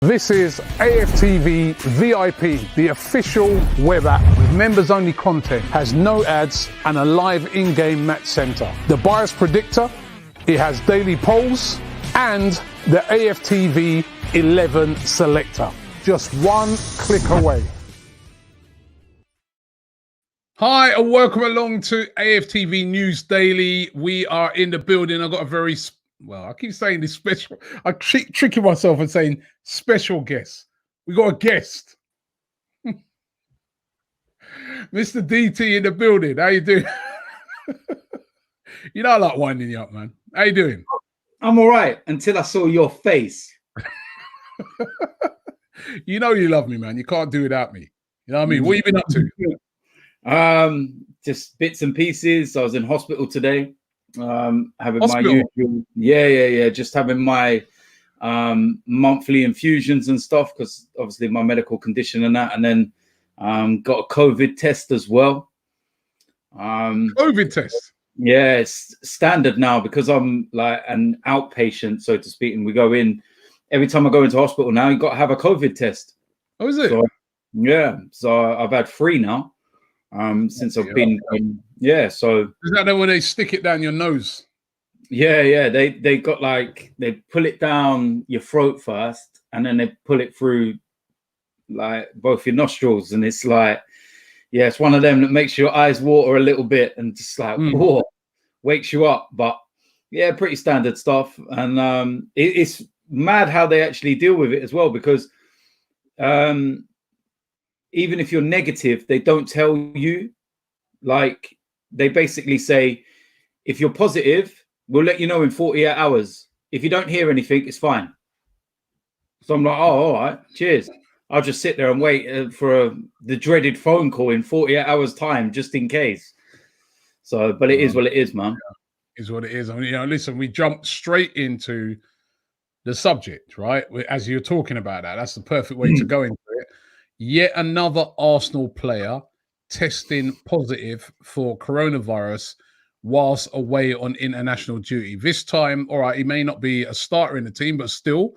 This is AFTV VIP, the official web app with members-only content, has no ads and a live in-game match center. The bias predictor, it has daily polls and the AFTV 11 selector. Just one click away. Hi and welcome along to AFTV News Daily. We are in the building. I've got a very I keep saying this special. I keep tricking myself and saying special guest. We got a guest. Mr. DT in the building. How you doing? You know I like winding you up, man. How you doing? I'm all right until I saw your face. You know you love me, man. You can't do without me. You know what I mean? What have you been up to? Just bits and pieces. I was in hospital today. Having Hospital? my usual, just having my monthly infusions and stuff because obviously my medical condition and that, and then got a COVID test as well. COVID test? Yeah, it's standard now because I'm like an outpatient, so to speak, and we go in every time I go into hospital now. You got to have a COVID test. Oh, is it? So I've had 3 now. Since I've been, so is that when they stick it down your nose? Yeah, they got they pull it down your throat first, and then they pull it through like both your nostrils, and it's it's one of them that makes your eyes water a little bit and just whoa, wakes you up. But yeah, pretty standard stuff, and it's mad how they actually deal with it as well because even if you're negative, they don't tell you. Like, they basically say, if you're positive, we'll let you know in 48 hours. If you don't hear anything, it's fine. So I'm like, oh, all right, cheers. I'll just sit there and wait for the dreaded phone call in 48 hours time, just in case. So, but it is what it is, man. It is what it is. I mean, listen, we jumped straight into the subject, right? As you're talking about that, that's the perfect way to go into it. Yet another Arsenal player testing positive for coronavirus whilst away on international duty. This time, all right, he may not be a starter in the team, but still,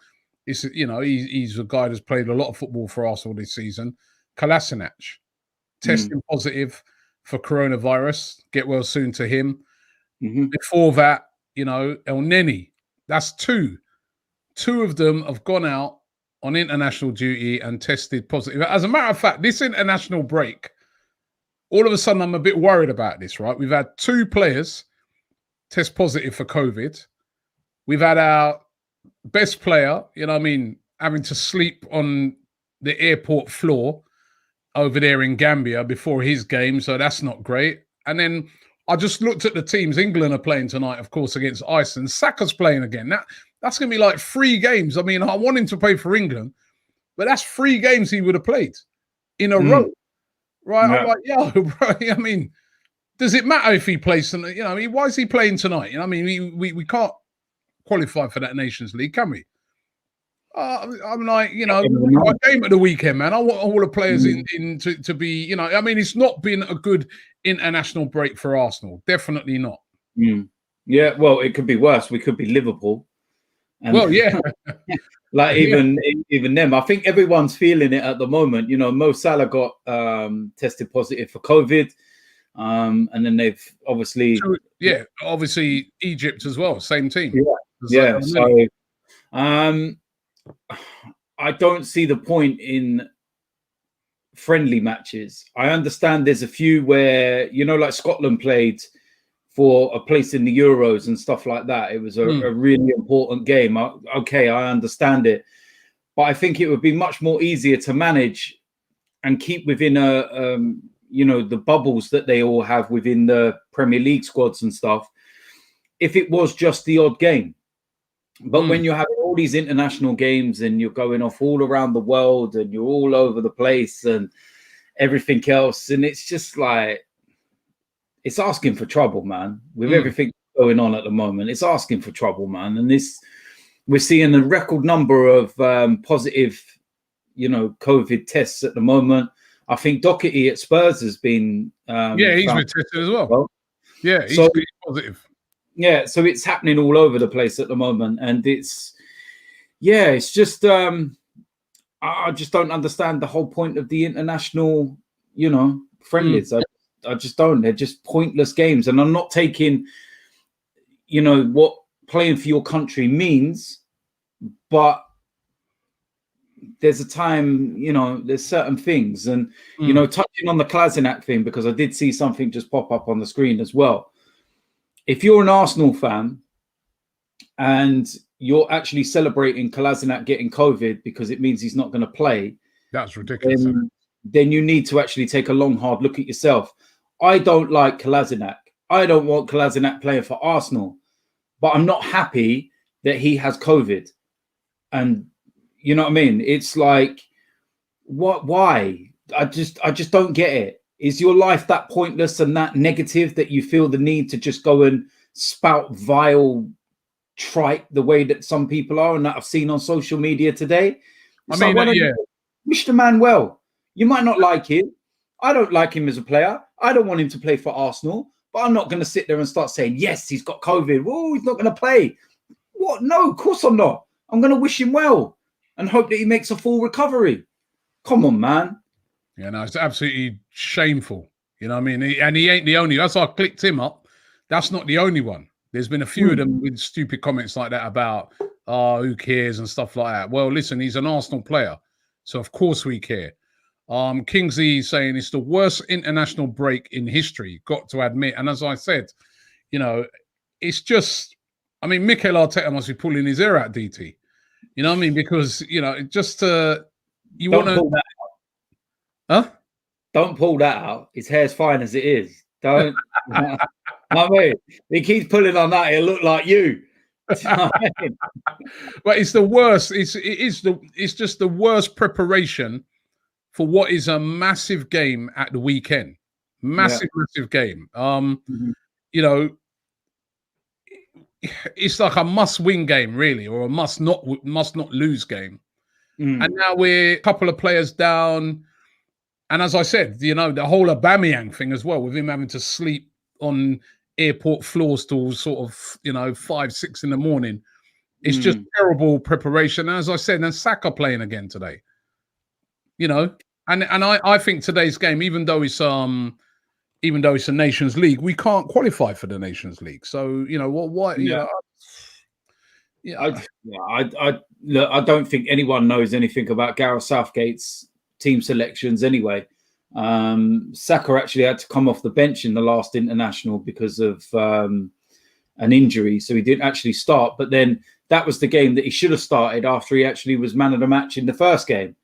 he's a guy that's played a lot of football for Arsenal this season. Kolasinac testing positive for coronavirus. Get well soon to him. Before that, El Neni. That's 2. 2 of them have gone out on international duty and tested positive. As a matter of fact, this international break, all of a sudden I'm a bit worried about this, right? We've had 2 players test positive for COVID. We've had our best player, having to sleep on the airport floor over there in Gambia before his game, so that's not great. And then I just looked at the teams. England are playing tonight, of course, against Iceland. Saka's playing again. That's going to be like 3 games. I mean, I want him to play for England, but that's 3 games he would have played in a row, right? Yeah. I'm like, bro, I mean, does it matter if he plays tonight? Why is he playing tonight? We can't qualify for that Nations League, can we? I'm like, we got a game at the weekend, man. I want all the players in to be, it's not been a good international break for Arsenal. Definitely not. Yeah, well, it could be worse. We could be Liverpool. And even them. I think everyone's feeling it at the moment. Mo Salah got tested positive for COVID. And then they've obviously Egypt as well, same team. So I don't see the point in friendly matches. I understand there's a few where, like Scotland played for a place in the Euros and stuff like that. It was a really important game. I understand it. But I think it would be much more easier to manage and keep within the bubbles that they all have within the Premier League squads and stuff, if it was just the odd game. But when you're having all these international games and you're going off all around the world and you're all over the place and everything else, and it's just like, it's asking for trouble, man. With everything going on at the moment, it's asking for trouble, man. And we're seeing a record number of positive, COVID tests at the moment. I think Doherty at Spurs has been he's been tested as well. Yeah, he's positive. Yeah, so it's happening all over the place at the moment, and it's just I just don't understand the whole point of the international, friendlies. I just don't. They're just pointless games. And I'm not taking, what playing for your country means, but there's a time, there's certain things. And, touching on the Kolasinac thing, because I did see something just pop up on the screen as well. If you're an Arsenal fan and you're actually celebrating Kolasinac getting COVID because it means he's not going to play, that's ridiculous. Then you need to actually take a long, hard look at yourself. I don't like Kolasinac. I don't want Kolasinac playing for Arsenal, but I'm not happy that he has COVID. And you know what I mean? It's like, what? Why? I just don't get it. Is your life that pointless and that negative that you feel the need to just go and spout vile, trite the way that some people are and that I've seen on social media today? It's wish the man well. You might not like him. I don't like him as a player. I don't want him to play for Arsenal, but I'm not going to sit there and start saying, yes, he's got COVID. Oh, he's not going to play. What? No, of course I'm not. I'm going to wish him well and hope that he makes a full recovery. Come on, man. Yeah, no, it's absolutely shameful. You know what I mean? And he ain't the only. That's why I clicked him up. That's not the only one. There's been a few of them with stupid comments like that about, who cares and stuff like that. Well, listen, he's an Arsenal player, so of course we care. Kingsley saying it's the worst international break in history, got to admit. And as I said, it's just, I mean, Mikel Arteta must be pulling his hair out, DT. You know what I mean? Because, just you want to... Huh? Don't pull that out. His hair's fine as it is. Don't. I mean, he keeps pulling on that. It'll look like you. But it's the worst. It's just the worst preparation for what is a massive game at the weekend. Massive game. It's like a must-win game, really, or a must not lose game. And now we're a couple of players down. And as I said, the whole Aubameyang thing as well, with him having to sleep on airport floors till sort of, 5, 6 in the morning. It's just terrible preparation. As I said, and Saka playing again today. And I think today's game, even though it's a Nations League, we can't qualify for the Nations League. So, I don't think anyone knows anything about Gareth Southgate's team selections anyway. Saka actually had to come off the bench in the last international because of an injury, so he didn't actually start. But then that was the game that he should have started after he actually was man of the match in the first game.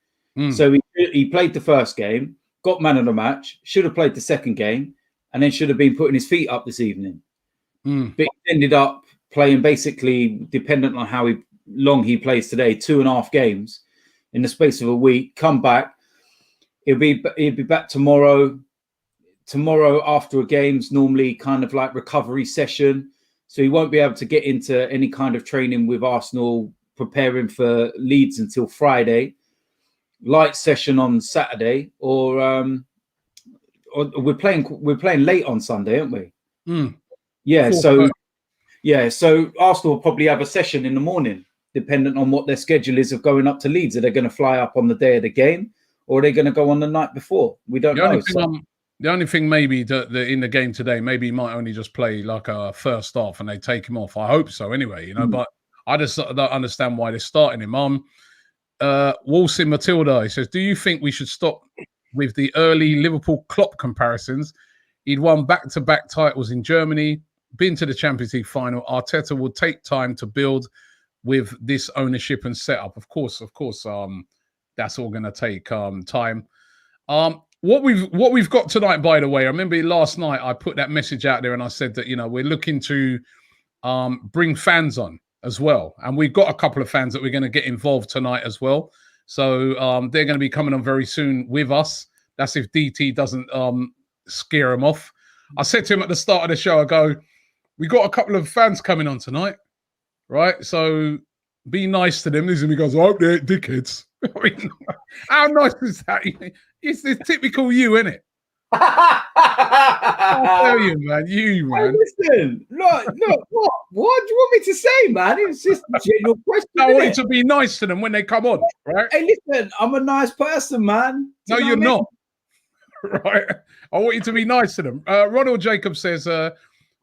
So he played the first game, got man of the match, should have played the second game, and then should have been putting his feet up this evening. But he ended up playing basically, dependent on how long he plays today, 2.5 games in the space of a week. Come back. He'll be back tomorrow. Tomorrow after a game's normally kind of like recovery session, so he won't be able to get into any kind of training with Arsenal preparing for Leeds until Friday. Light session on Saturday, or we're playing late on Sunday, aren't we? Yeah. So Arsenal will probably have a session in the morning, dependent on what their schedule is of going up to Leeds. Are they going to fly up on the day of the game, or are they going to go on the night before? We don't know. The only thing maybe that in the game today, maybe he might only just play like a first half and they take him off. I hope so anyway, but I just don't understand why they're starting him. Walsin Matilda, he says, do you think we should stop with the early Liverpool Klopp comparisons? He'd won back-to-back titles in Germany, been to the Champions League final. Arteta will take time to build with this ownership and setup. Of course, that's all going to take time. What we've got tonight, by the way, I remember last night I put that message out there and I said that, we're looking to bring fans on as well. And we've got a couple of fans that we're going to get involved tonight as well. So they're going to be coming on very soon with us. That's if DT doesn't scare them off. I said to him at the start of the show, I go, we got a couple of fans coming on tonight, right? So be nice to them. And he goes, I hope they're dickheads. I mean, how nice is that? It's the typical you, isn't it? I tell you, man, Hey, listen, look, what do you want me to say, man? It's just a general question. I want you to be nice to them when they come on, right? Hey, listen, I'm a nice person, man. No, you're not. Right? I want you to be nice to them. Ronald Jacob says,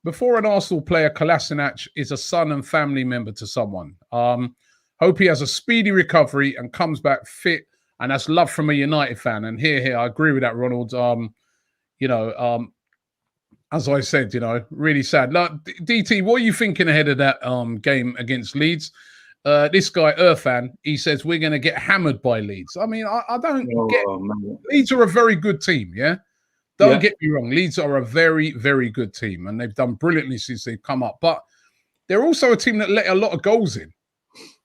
before an Arsenal player, Kolasinac is a son and family member to someone. Hope he has a speedy recovery and comes back fit. And that's love from a United fan. And here, I agree with that, Ronald. As I said, really sad. Like, DT, what are you thinking ahead of that game against Leeds? This guy, Irfan, he says we're going to get hammered by Leeds. I mean, I don't get... Man. Leeds are a very good team, yeah? Don't get me wrong. Leeds are a very, very good team, and they've done brilliantly since they've come up. But they're also a team that let a lot of goals in,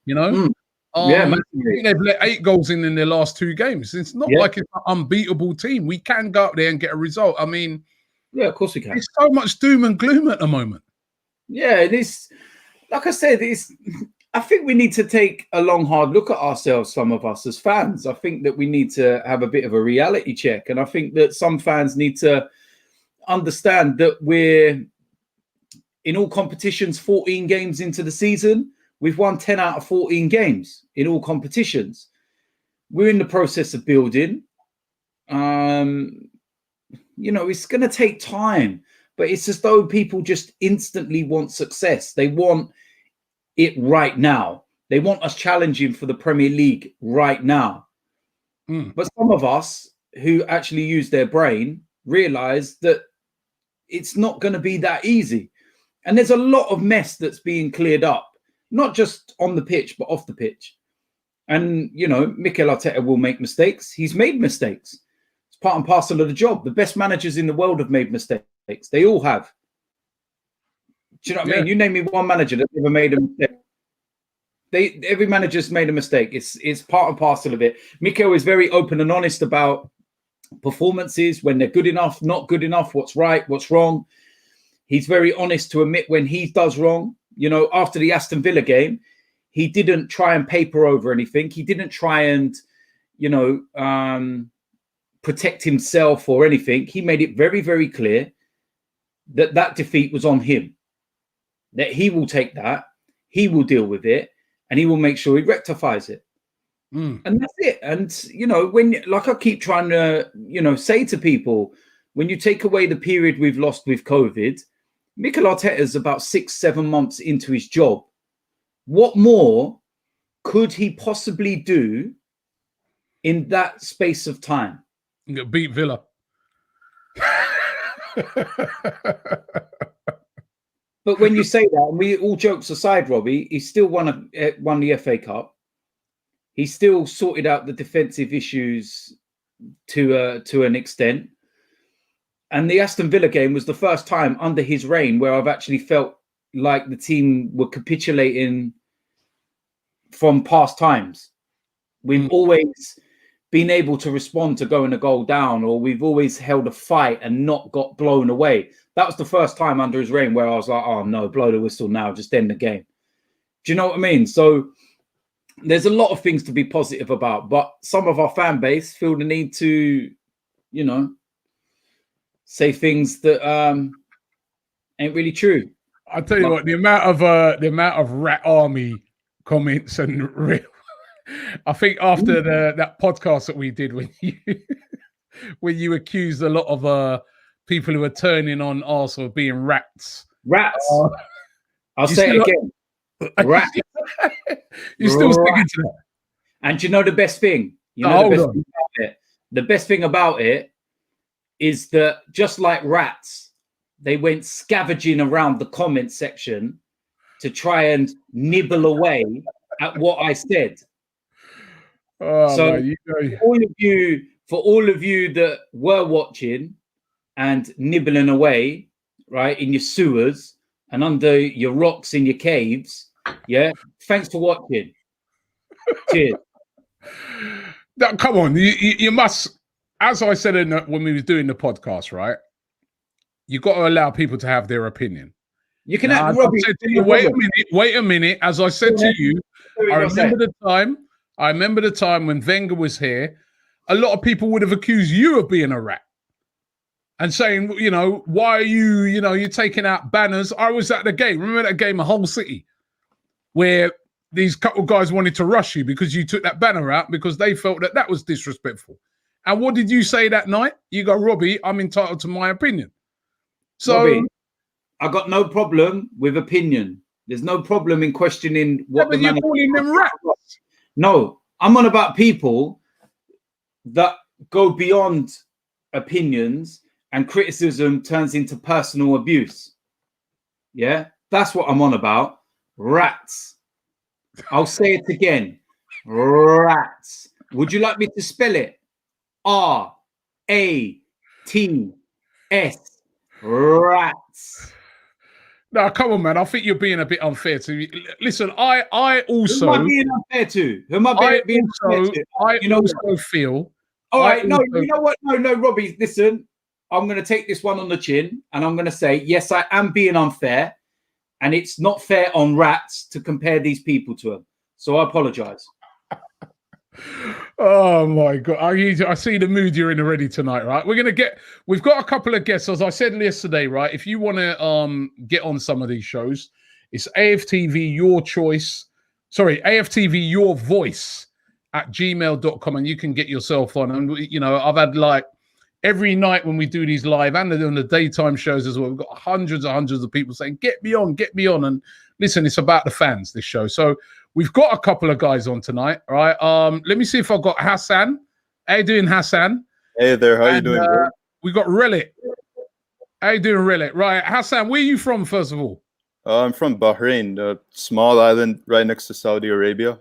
I think they've let 8 goals in their last 2 games. It's not like it's an unbeatable team. We can go up there and get a result. I mean... Yeah, of course we can. There's so much doom and gloom at the moment. Yeah, it is. Like I said, I think we need to take a long, hard look at ourselves, some of us as fans. I think that we need to have a bit of a reality check. And I think that some fans need to understand that we're, in all competitions, 14 games into the season. We've won 10 out of 14 games in all competitions. We're in the process of building. It's going to take time, but it's as though people just instantly want success. They want it right now. They want us challenging for the Premier League right now. But some of us who actually use their brain realize that it's not going to be that easy. And there's a lot of mess that's being cleared up, not just on the pitch, but off the pitch. And, Mikel Arteta will make mistakes. He's made mistakes. Part and parcel of the job. The best managers in the world have made mistakes. They all have. Do you know what I mean? You name me one manager that never made a mistake. Every manager's made a mistake. It's part and parcel of it. Mikel is very open and honest about performances, when they're good enough, not good enough, what's right, what's wrong. He's very honest to admit when he does wrong. After the Aston Villa game, he didn't try and paper over anything. He didn't try and, protect himself or anything. He made it very, very clear that defeat was on him, that he will take that, he will deal with it, and he will make sure he rectifies it. And that's it. And, when, like I keep trying to, say to people, when you take away the period we've lost with COVID, Mikel Arteta is about 6-7 months into his job. What more could he possibly do in that space of time? Beat Villa. But when you say that, and we all jokes aside, Robbie, he still won the FA Cup. He still sorted out the defensive issues to an extent. And the Aston Villa game was the first time under his reign where I've actually felt like the team were capitulating from past times. We've always been able to respond to going a goal down, or we've always held a fight and not got blown away. That was the first time under his reign where I was like, oh no, blow the whistle now, just end the game. Do you know what I mean? So there's a lot of things to be positive about, but some of our fan base feel the need to, say things that ain't really true. I'll tell you what, the amount of Rat Army comments and real, I think after that podcast that we did when you accused a lot of people who are turning on Arsenal being rats. I'll say it again. Rats. You're still sticking to that. And you know the best thing? The best thing about it is that just like rats, they went scavenging around the comment section to try and nibble away at what I said. Oh, so man, for all of you that were watching and nibbling away, right, in your sewers and under your rocks in your caves, thanks for watching. Cheers. Now, come on, you must, as I said when we was doing the podcast, right? You got to allow people to have their opinion. You can have Robbie. Wait a minute. As I said to you, I remember the time when Wenger was here. A lot of people would have accused you of being a rat. and saying, you know, why are you, you know, you're taking out banners. I was at the game. Remember that game, a Hull City, where these couple guys wanted to rush you because you took that banner out because they felt that that was disrespectful. And what did you say that night? You go, Robbie, I'm entitled to my opinion. So, Robbie, I got no problem with opinion. There's no problem in questioning what the you're calling them rats. No, I'm on about people that go beyond opinions and criticism turns into personal abuse. Yeah, that's what I'm on about. Rats. I'll say it again. Rats. Would you like me to spell it? R-A-T-S. Rats. No, come on, man. I think you're being a bit unfair to me. Listen, I also. Who am I being unfair to? Who am I being unfair to? I also feel. All right, no, you know what? No, Robbie, listen. I'm going to take this one on the chin and I'm going to say, yes, I am being unfair. And it's not fair on rats to compare these people to them. So I apologize. Oh my God. I see the mood you're in already tonight, right? We've got a couple of guests. As I said yesterday, right? If you want to get on some of these shows, it's AFTV Your Choice. Sorry, AFTV Your Voice at gmail.com, and you can get yourself on. And, you know, I've had like every night when we do these live and on the daytime shows as well, we've got hundreds of people saying, get me on. And listen, it's about the fans, this show. So we've got a couple of guys on tonight, right? Let me see if I've got Hassan. How you doing, Hassan? Hey there, how you doing, bro? We got Relic. How you doing, Relic? Right, Hassan, where are you from, first of all? I'm from Bahrain, a small island right next to Saudi Arabia.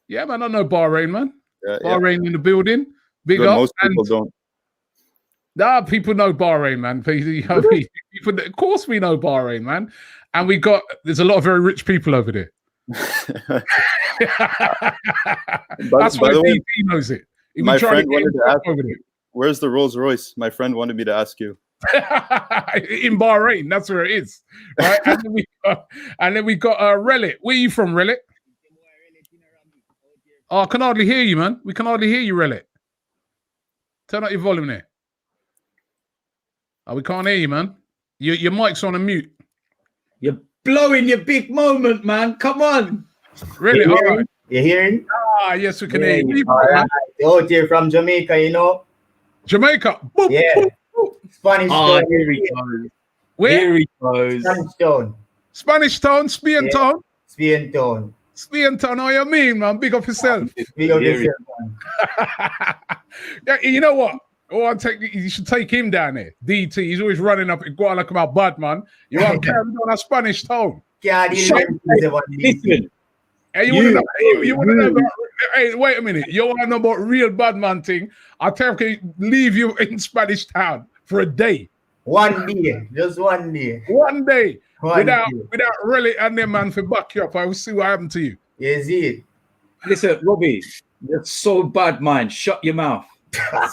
Yeah, man, I know Bahrain, man. Yeah, Bahrain in the building. Big but up. most people don't. Nah, people know Bahrain, man. People, of course we know Bahrain, man. And there's a lot of very rich people over there. That's why DT knows it. My friend wanted to ask, where's the Rolls Royce? My friend wanted me to ask you. In Bahrain, that's where it is. Right? and then we got Relic. Where are you from, Relic? Oh, I can hardly hear you, man. We can hardly hear you, Relic. Turn up your volume there. Oh, we can't hear you, man. Your mic's on a mute. You're blowing your big moment, man. Come on. Really? All right. You hearing? Ah, yes, we can hear you. All right. Out here from Jamaica, you know? Jamaica. Boop, yeah. boop, boop. Spanish Town. Here he goes. Where? Here he goes. Spanish Town. Spanish Town, Spain Town. Spain Town. Spain Town, how you mean, man? Big up yourself. Big up yourself, man. Yeah, you know what? Oh, you should take him down there. DT, he's always running up and going like about bad, man. You want to carry on a Spanish Town. Listen. Hey, you want to know about, hey, wait a minute. You want to know about real bad man thing? I'll tell you, leave you in Spanish Town for a day. One day. Just one day. One day. Without really and them man for back you up. I will see what happened to you. Yes, it. Listen, Robbie, you're so bad, man. Shut your mouth.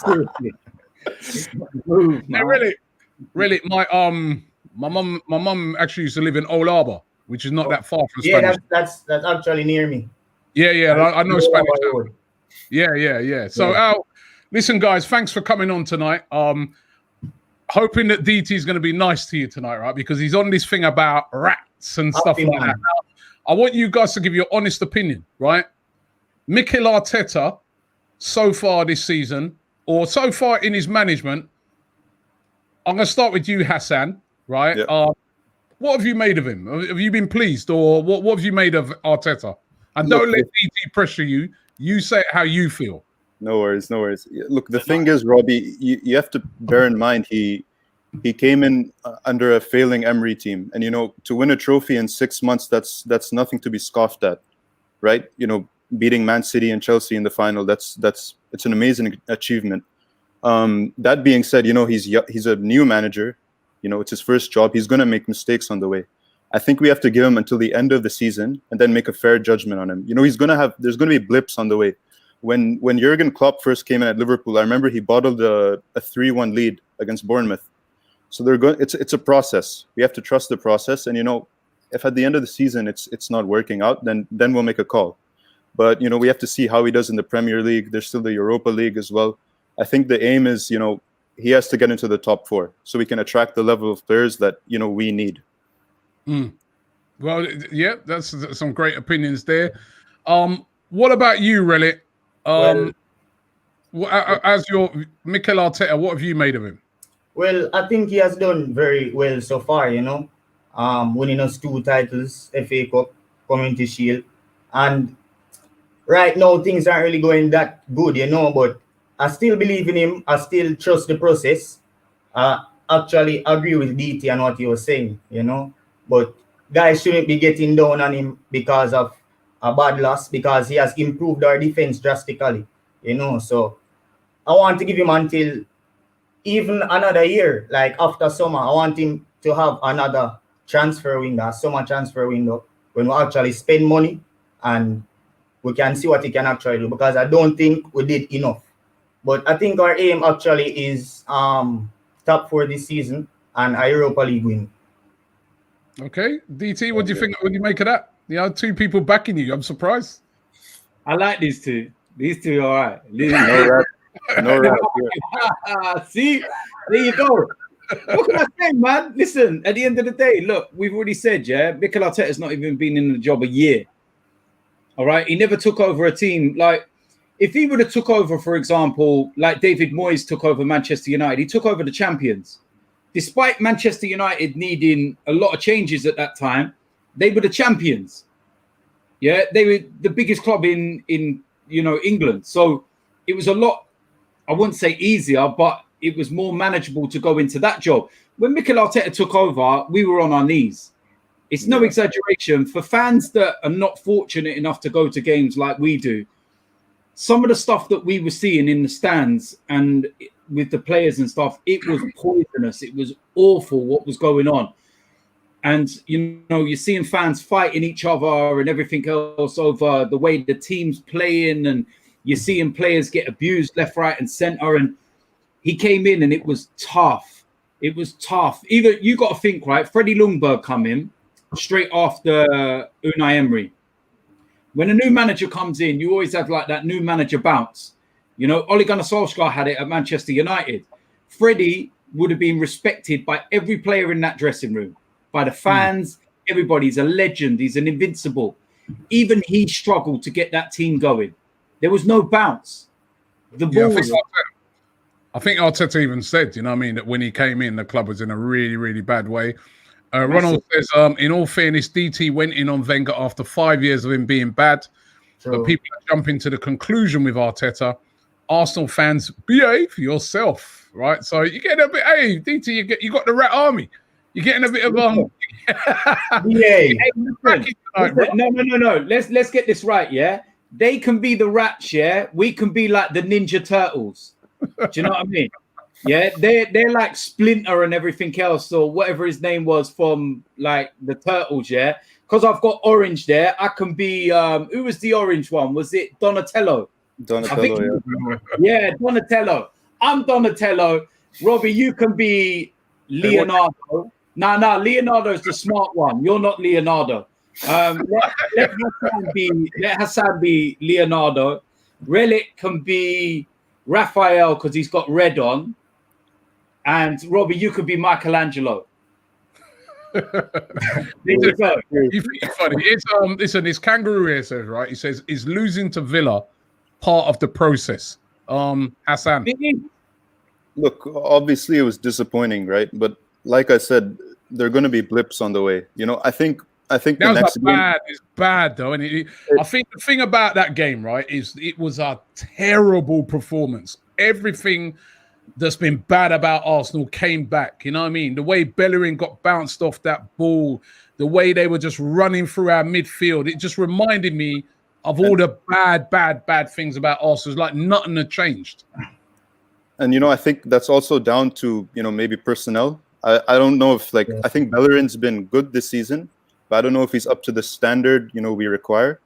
Seriously. No, really, my mum actually used to live in Old Harbour, which is not that far from Spanish. That's actually near me. Yeah, I know Spanish. Yeah. So, listen, guys, thanks for coming on tonight. Hoping that DT is going to be nice to you tonight, right? Because he's on this thing about rats and stuff like that. Now, I want you guys to give your honest opinion, right? Mikel Arteta, so far this season, or so far in his management, I'm going to start with you, Hassan, right? Yeah. What have you made of him? Have you been pleased, or what have you made of Arteta? And don't let DT pressure you. You say it how you feel. No worries. Look, the thing is, Robbie, you have to bear in mind he came in under a failing Emery team, and to win a trophy in 6 months, that's nothing to be scoffed at, right? Beating Man City and Chelsea in the final, it's an amazing achievement. That being said, he's a new manager. It's his first job. He's going to make mistakes on the way. I think we have to give him until the end of the season and then make a fair judgment on him. There's going to be blips on the way. When Jurgen Klopp first came in at Liverpool, I remember he bottled a 3-1 lead against Bournemouth. So it's a process. We have to trust the process. And if at the end of the season it's not working out, then we'll make a call. But we have to see how he does in the Premier League. There's still the Europa League as well. I think the aim is he has to get into the top 4 so we can attract the level of players that we need. Well, yeah, that's some great opinions there. What about you, Relic? As your Mikel Arteta, what have you made of him? Well, I think he has done very well so far, winning us 2 titles, FA Cup, Community Shield. And right now, things aren't really going that good, but I still believe in him. I still trust the process. I actually agree with DT and what he was saying, but guys shouldn't be getting down on him because of a bad loss, because he has improved our defense drastically, so I want to give him until even another year, like after summer. I want him to have another transfer window, summer transfer window, when we actually spend money and we can see what he can actually do, because I don't think we did enough. But I think our aim actually is top 4 this season and a Europa League win. Okay, DT, what do you think? What do you make of that? 2 people backing you. I'm surprised. I like these two. These two are all No right. rap. See, there you go. What can I say, man? Listen, at the end of the day, look, we've already said, Mikel Arteta's not even been in the job a year. All right, he never took over a team. Like, if he would have took over, for example, like David Moyes took over Manchester United, he took over the champions. Despite Manchester United needing a lot of changes at that time, they were the champions. Yeah, they were the biggest club in England. So it was a lot, I wouldn't say easier, but it was more manageable to go into that job. When Mikel Arteta took over, we were on our knees. It's no exaggeration. For fans that are not fortunate enough to go to games like we do, some of the stuff that we were seeing in the stands and with the players and stuff, it was poisonous. It was awful what was going on. And, you're seeing fans fighting each other and everything else over the way the team's playing, and you're seeing players get abused left, right, and center. And he came in and it was tough. It was tough. Even you got to think, right? Freddie Ljungberg come in straight after Unai Emery. When a new manager comes in, you always have like that new manager bounce. Ole Gunnar Solskjaer had it at Manchester United. Freddie would have been respected by every player in that dressing room, by the fans. Everybody's a legend. He's an invincible. Even he struggled to get that team going. There was no bounce. The ball. I think Arteta even said, that when he came in, the club was in a really, really bad way. Ronald says, in all fairness, DT went in on Wenger after 5 years of him being bad. True. But people are jumping to the conclusion with Arteta. Arsenal fans, behave yourself, right? So you're getting a bit, hey, DT, you got the Rat Army. You're getting a bit of Yeah. No. Let's get this right, yeah? They can be the rats, yeah? We can be like the Ninja Turtles. Do you know what I mean? Yeah, they're like Splinter and everything else, or whatever his name was from like the Turtles, yeah? Because I've got orange there, I can be who was the orange one? Was it Donatello? Donatello, yeah, Donatello. I'm Donatello. Robbie, you can be Leonardo. No, Leonardo's the smart one. You're not Leonardo. Let Hassan be Leonardo. Relic can be Raphael because he's got red on. And Robbie, you could be Michelangelo. He's funny. It's Kangaroo here says, right? He says, is losing to Villa part of the process? Hassan. Look, obviously it was disappointing, right? But like I said, there are going to be blips on the way. I think the next game. It's bad though, and I think the thing about that game, right, is it was a terrible performance. Everything that's been bad about Arsenal came back. You know what I mean? The way Bellerin got bounced off that ball, the way they were just running through our midfield, it just reminded me of all the bad things about Arsenal. It's like nothing had changed. And I think that's also down to maybe personnel. I don't know if I think Bellerin's been good this season, but I don't know if he's up to the standard we require.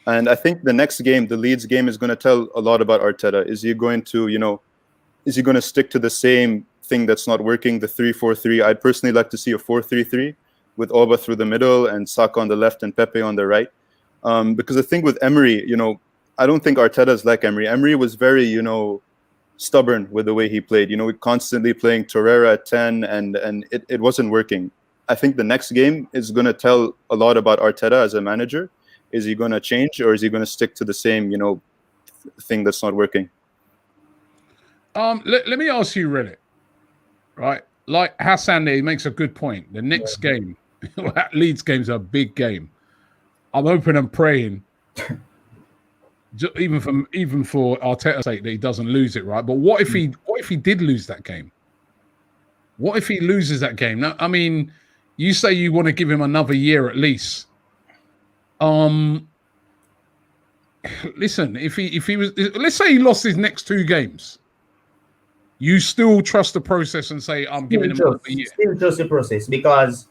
And I think the next game, the Leeds game, is going to tell a lot about Arteta. Is he going to stick to the same thing that's not working, the 3-4-3? I'd personally like to see a 4-3-3 with Oba through the middle and Saka on the left and Pepe on the right. Because the thing with Emery, I don't think Arteta's like Emery. Emery was very, stubborn with the way he played. You know, constantly playing Torreira at 10, and it wasn't working. I think the next game is going to tell a lot about Arteta as a manager. Is he going to change, or is he going to stick to the same, you know, thing that's not working? Let me ask you, really, right? Like Hassan there, he makes a good point. The next game, that Leeds game's a big game. I'm hoping and praying, even for Arteta's sake, that he doesn't lose it, right? But what if he did lose that game? What if he loses that game? Now, I mean, you say you want to give him another year at least. Listen, if he was, let's say he lost his next 2 games, you still trust the process and say, I'm giving him another year. Still trust the process, because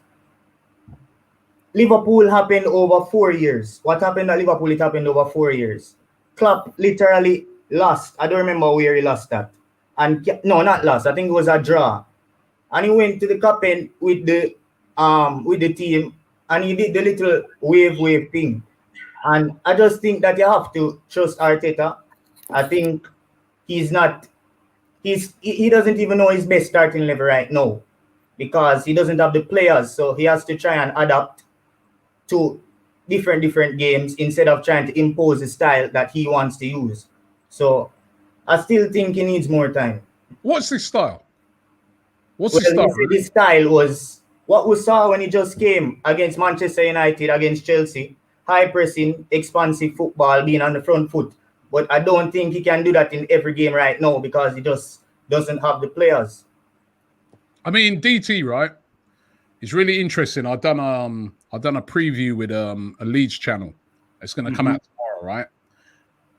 Liverpool happened over 4 years. What happened at Liverpool, it happened over 4 years. Klopp literally lost. I don't remember where he lost that. And no, not lost. I think it was a draw. And he went to the captain with the team, and he did the little wave thing. And I just think that you have to trust Arteta. I think he doesn't even know his best starting level right now, because he doesn't have the players. So he has to try and adapt to different games instead of trying to impose the style that he wants to use. So I still think he needs more time. What's his style? His style? His style was what we saw when he just came against Manchester United, against Chelsea. High pressing, expansive football, being on the front foot. But I don't think he can do that in every game right now, because he just doesn't have the players. I mean, DT, right? It's really interesting. I've done a preview with a Leeds channel. It's going to come out tomorrow, right?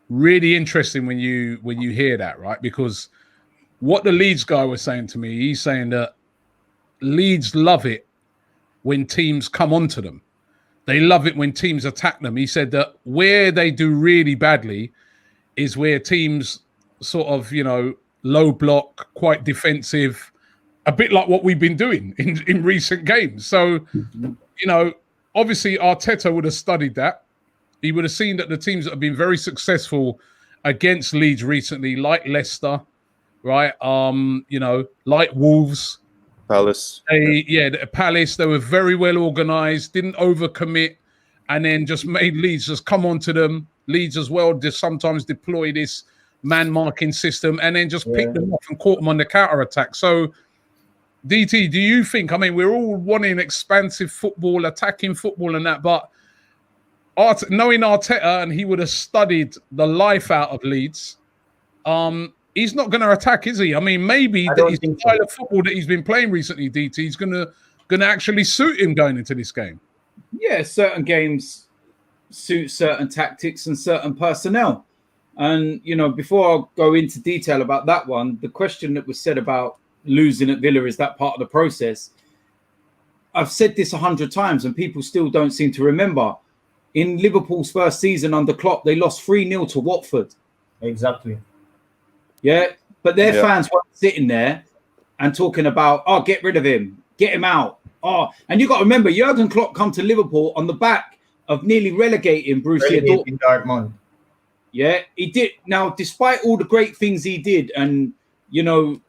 Really interesting when you hear that, right? Because what the Leeds guy was saying to me, he's saying that Leeds love it when teams come onto them. They love it when teams attack them. He said that where they do really badly is where teams sort of, you know, low block, quite defensive, a bit like what we've been doing in recent games. So, you know, obviously Arteta would have studied that. He would have seen that the teams that have been very successful against Leeds recently, like Leicester, right? You know, like Wolves, Palace. Palace, they were very well organised, didn't overcommit, and then just made Leeds just come onto them. Leeds as well just sometimes deploy this man-marking system and then just pick them off and caught them on the counter-attack. So, DT, do you think, I mean, we're all wanting expansive football, attacking football and that, but knowing Arteta, and he would have studied the life out of Leeds, he's not going to attack, is he? I mean, maybe his style of football that he's been playing recently, DT, is going to actually suit him going into this game. Yeah, certain games suit certain tactics and certain personnel. And, you know, before I go into detail about that one, the question that was said about losing at Villa, is that part of the process? I've said this 100 times and people still don't seem to remember. In Liverpool's first season under Klopp, they lost 3-0 to Watford. Exactly. Yeah, but their fans weren't sitting there and talking about, oh, get rid of him, get him out. Oh, and you got to remember, Jurgen Klopp come to Liverpool on the back of nearly relegating Borussia Dortmund. Yeah, he did. Now, despite all the great things he did, and, you know,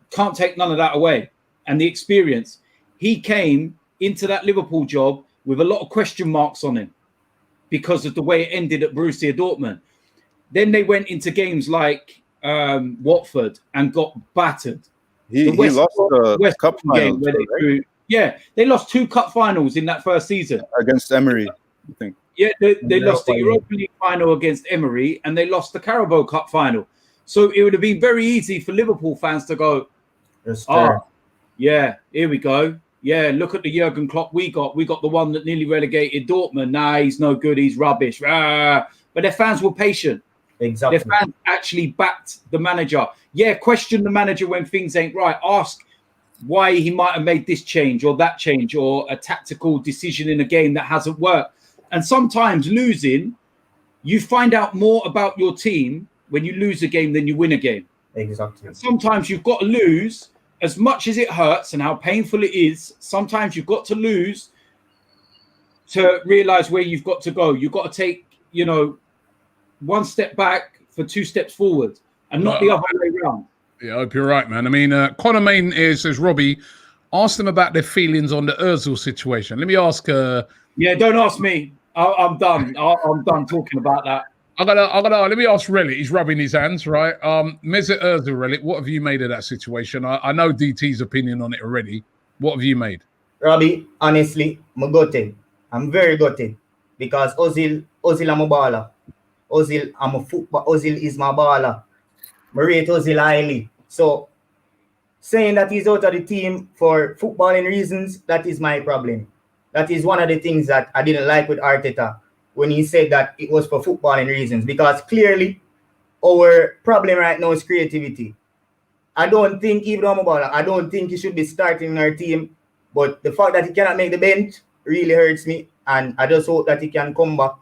can't take none of that away, and the experience, he came into that Liverpool job with a lot of question marks on him because of the way it ended at Borussia Dortmund. Then they went into games like Watford and got battered. He lost the cup final. They lost 2 cup finals in that first season against Emery, I think. Yeah, they lost the Europa League final against Emery, and they lost the Carabao Cup final. So it would have been very easy for Liverpool fans to go, yeah, here we go. Yeah, look at the Jurgen Klopp we got. We got the one that nearly relegated Dortmund. Nah, he's no good. He's rubbish. But their fans were patient. Exactly. Their fans actually backed the manager. Yeah, question the manager when things ain't right. Ask why he might have made this change or that change or a tactical decision in a game that hasn't worked. And sometimes losing, you find out more about your team when you lose a game than you win a game. Exactly. And sometimes you've got to lose, as much as it hurts and how painful it is. Sometimes you've got to lose to realize where you've got to go. You've got to take, 1 step back for 2 steps forward. and not the other way around. Yeah, I hope you're right, man. I mean, Connor Main says, Robbie, ask them about their feelings on the Ozil situation. Let me ask. Yeah, don't ask me. I'm done. I'm done talking about that. Let me ask Relic. He's rubbing his hands, right? Mesut Ozil, Relic, what have you made of that situation? I know DT's opinion on it already. What have you made? Robbie, honestly, I'm gutted. I'm very gutted because Ozil I'm a baller. Ozil, I'm a football. Ozil is my baller. I rate Ozil highly. So saying that he's out of the team for footballing reasons, that is my problem. That is one of the things that I didn't like with Arteta when he said that it was for footballing reasons, because clearly our problem right now is creativity. I don't think, even though I'm a baller, I don't think he should be starting in our team. But the fact that he cannot make the bench really hurts me. And I just hope that he can come back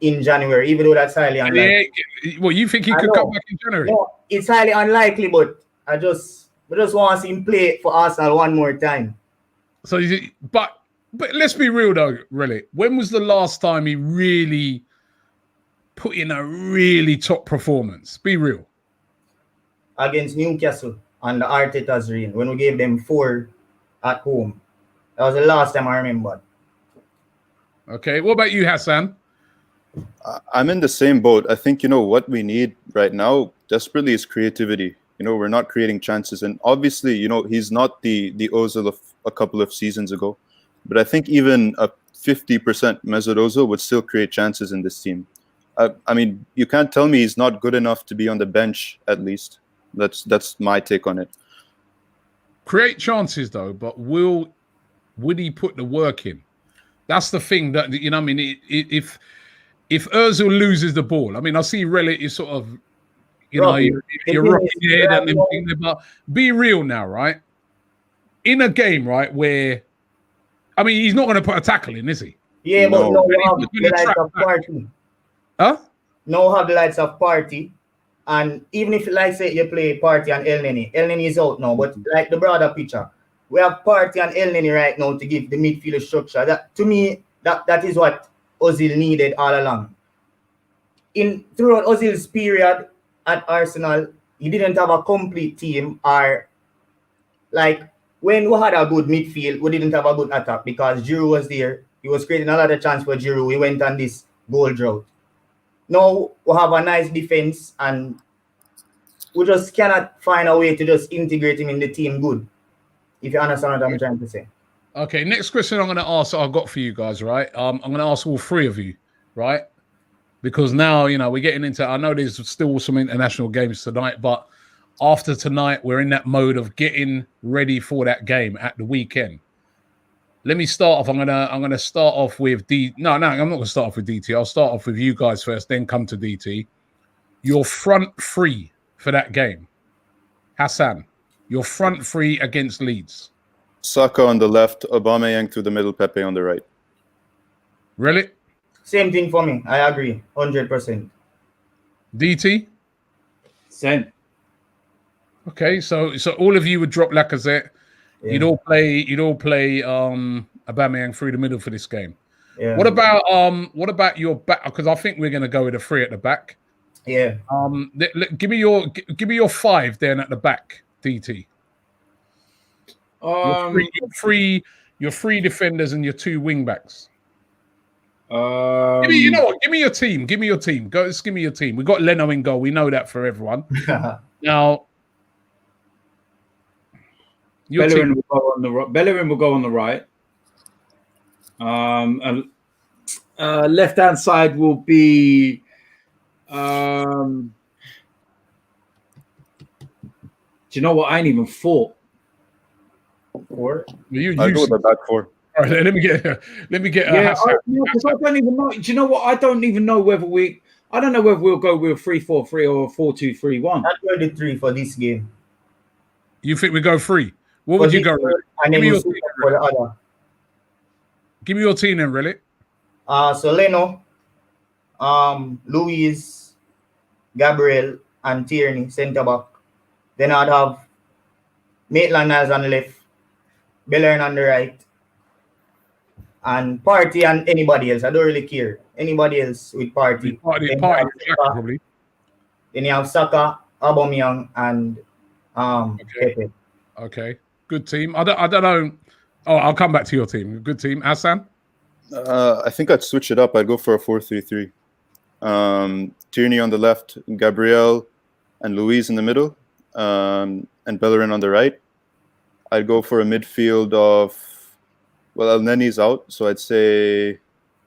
in January, even though that's highly unlikely. Well, you think he could come back in January? No, it's highly unlikely, but I just want to see him play for Arsenal one more time. So, but let's be real though, really. When was the last time he really put in a really top performance? Be real. Against Newcastle and the Arteta's reign, when we gave them 4 at home. That was the last time I remember. Okay, what about you, Hassan? I'm in the same boat. I think, what we need right now desperately is creativity. We're not creating chances. And obviously, he's not the Ozil of a couple of seasons ago. But I think even a 50% Mesut Ozil would still create chances in this team. I mean, you can't tell me he's not good enough to be on the bench, at least. That's my take on it. Create chances, though, but would he put the work in? That's the thing that, I mean, if Ozil loses the ball, I mean, I see Relic is sort of, you're rocking your head and everything, but be real now, right? In a game, right, where, I mean, he's not going to put a tackle in, is he? Yeah, but no, we have the lights of Party. Huh? No, have the lights of Party. And even if, like, say, you play Party and El Neni is out now, but like the broader picture, we have Party and El Neni right now to give the midfield structure. That, to me, that is what Ozil needed all along. Throughout Ozil's period at Arsenal, he didn't have a complete team, or like when we had a good midfield, we didn't have a good attack because Giroud was there. He was creating a lot of chance for Giroud. He went on this goal drought. Now we have a nice defense, and we just cannot find a way to just integrate him in the team good. If you understand what I'm trying to say. Okay, next question I'm going to ask, I've got for you guys, right? I'm going to ask all 3 of you, right? Because now, we're getting into, I know there's still some international games tonight, but after tonight, we're in that mode of getting ready for that game at the weekend. Let me start off. I'm gonna start off with No, I'm not gonna start off with DT. I'll start off with you guys first, then come to DT. Your front 3 for that game. Hassan, your front 3 against Leeds. Saka on the left, Aubameyang through the middle, Pepe on the right. Really? Same thing for me. I agree, 100%. DT? Same. Okay, so all of you would drop Lacazette. Yeah. You'd all play Aubameyang through the middle for this game. Yeah. What about your back? Because I think we're going to go with a 3 at the back. Yeah. Give me your 5 then at the back, DT. Your 3 defenders and your 2 wing backs. Give me your team. Give me your team. Just give me your team. We got Leno in goal. We know that for everyone. Now. Bellerin will go on the right. Left hand side will be. Do you know what? I ain't even thought. 4. I'll go with the back 4. All right, let me get. Yeah, because I don't even know. Do you know what? I don't even know whether I don't know whether we'll go with 3-4-3 or 4-2-3-1. I'll go with the 3 for this game. You think we go 3? What would you go with? Give me your team for the other. Give me your team then, really. So Leno, Luis, Gabriel, and Tierney, centre back. Then I'd have Maitland-Niles on the left, Bellerin on the right, and Partey and anybody else. I don't really care. Anybody else with Partey. Partey probably. Then you have Saka, Aubameyang, and Okay. Pepe. Okay, good team. I don't know. Oh, I'll come back to your team. Good team, Hassan. I think I'd switch it up. I'd go for a 4-3-3. Tierney on the left, Gabriel and Luis in the middle, and Bellerin on the right. I'd go for a midfield of, well, El Neni's out, so I'd say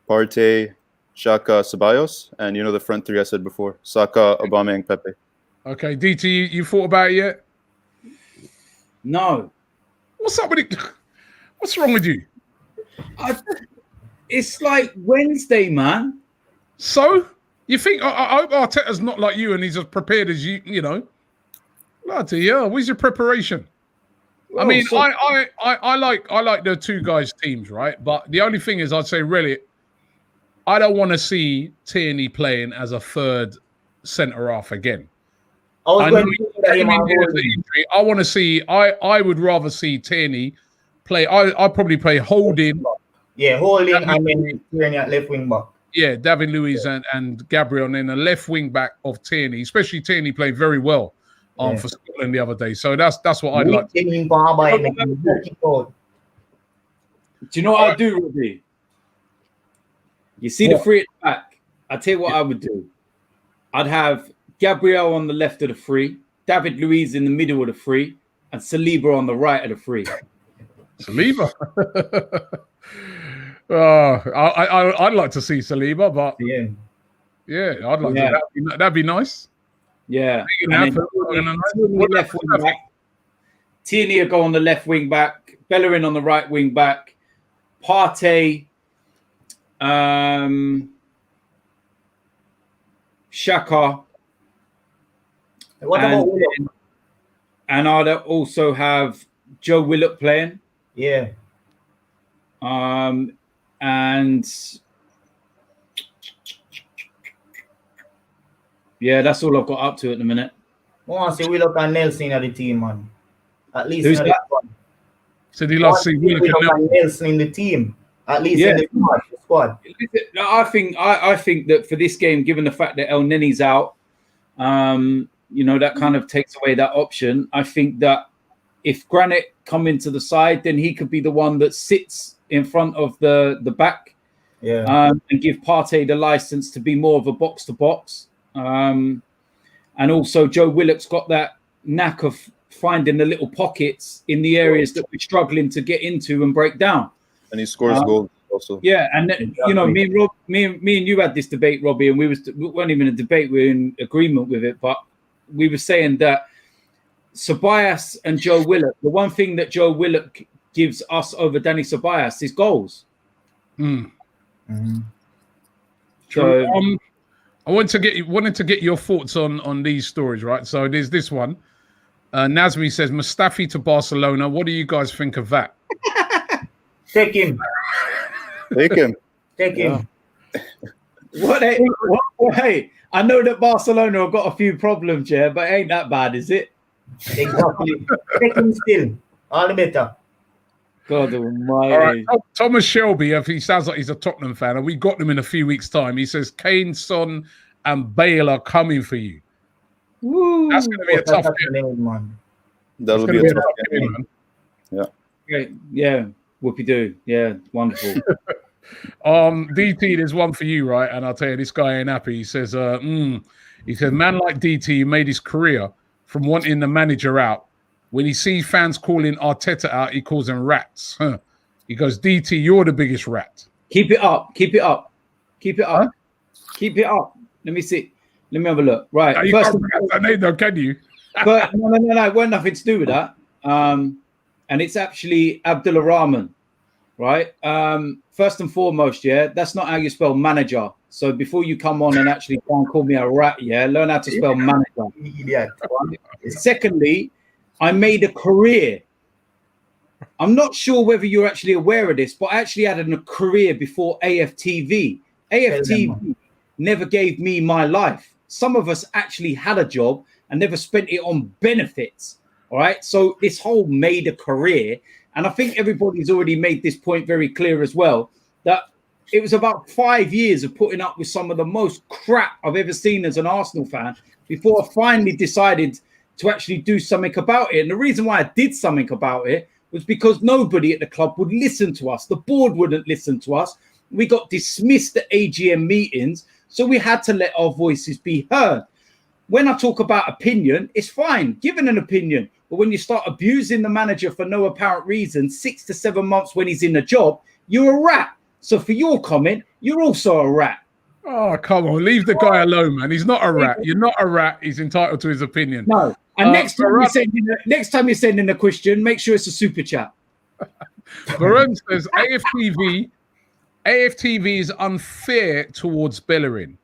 Partey, Xhaka, Ceballos, and the front three I said before: Saka, Aubameyang, Pepe. Okay, DT, you thought about it yet? No. What's up with it? What's wrong with you? It's like Wednesday, man. So you think I hope Arteta's not like you and he's as prepared as you? Bloody hell, where's your preparation? I mean, I like the two guys' teams, right? But the only thing is, I'd say really, I don't want to see Tierney playing as a third centre half again. I want to see. I would rather see Tierney play. I'd probably play Holding. Yeah, Holding and then Tierney at left wing back. Yeah, David Luiz and Gabriel, and then a left wing back of Tierney. Especially Tierney played very well for Scotland the other day. So that's what I'd like. Do you know what I'd do, Robbie? You see the three at the back. I tell you what I would do. I'd have Gabriel on the left of the three, David Luiz in the middle of the three, and Saliba on the right of the three. Saliba. I'd like to see Saliba, but yeah, I'd like to. That'd be nice. Yeah. Tierney will go on the left wing back, Bellerin on the right wing back, Partey, Xhaka. What about Willock? And I'd also have Joe Willock playing. Yeah. And yeah, that's all I've got up to at the minute. I want to see Willock and Nelson at the team, man. At least who's that? So do you like to see Willock and Nelson in the team? At least in the squad. I think that for this game, given the fact that El Neni's out, that kind of takes away that option. I think that if Granit come into the side, then he could be the one that sits in front of the back, and give Partey the license to be more of a box to box. And also Joe Willock's got that knack of finding the little pockets in the areas that we're struggling to get into and break down. And he scores goals also. Yeah, and me and you had this debate, Robbie, and we weren't even a debate. We were in agreement with it, but we were saying that Ceballos and Joe Willock, the one thing that Joe Willock gives us over Danny Ceballos is goals. So I wanted to get your thoughts on these stories, right? So there's this one. Nazmi says Mustafi to Barcelona. What do you guys think of that? Take him. Take him. Take him. Hey, I know that Barcelona have got a few problems, but it ain't that bad, is it? Exactly. Take him still. All the better. God almighty. All right. Thomas Shelby, if he sounds like he's a Tottenham fan, and we got them in a few weeks' time. He says Kane, Son, and Bale are coming for you. Woo. That's going to be a tough game, man. That'll be a tough game, man. Yeah. Great. Yeah. Whoopie doo. Yeah. Wonderful. DT, there's one for you, right? And I'll tell you, this guy ain't happy. He says, he said, man like DT, who made his career from wanting the manager out. When he sees fans calling Arteta out, he calls them rats. Huh. He goes, DT, you're the biggest rat. Keep it up. Keep it up. Keep it up. Huh? Keep it up. Let me see. Let me have a look. Right. No, first can you? But no. It wasn't nothing to do with that. And it's actually Abdullah Rahman. Right. First and foremost, that's not how you spell manager. So before you come on and actually try and call me a rat, learn how to spell manager. Yeah. Secondly, I made a career. I'm not sure whether you're actually aware of this, but I actually had a career before AFTV. AFTV never gave me my life. Some of us actually had a job and never spent it on benefits. All right. So this whole made a career. And I think everybody's already made this point very clear as well, that it was about 5 years of putting up with some of the most crap I've ever seen as an Arsenal fan before I finally decided to actually do something about it. And the reason why I did something about it was because nobody at the club would listen to us. The board wouldn't listen to us. We got dismissed at AGM meetings, so we had to let our voices be heard. When I talk about opinion, it's fine, giving an opinion. But when you start abusing the manager for no apparent reason, 6 to 7 months when he's in the job, you're a rat. So for your comment, you're also a rat. Oh, come on. Leave the guy alone, man. He's not a rat. You're not a rat. He's entitled to his opinion. No. And next time you're sending a question, make sure it's a super chat. Varun says AFTV is unfair towards Bellerin.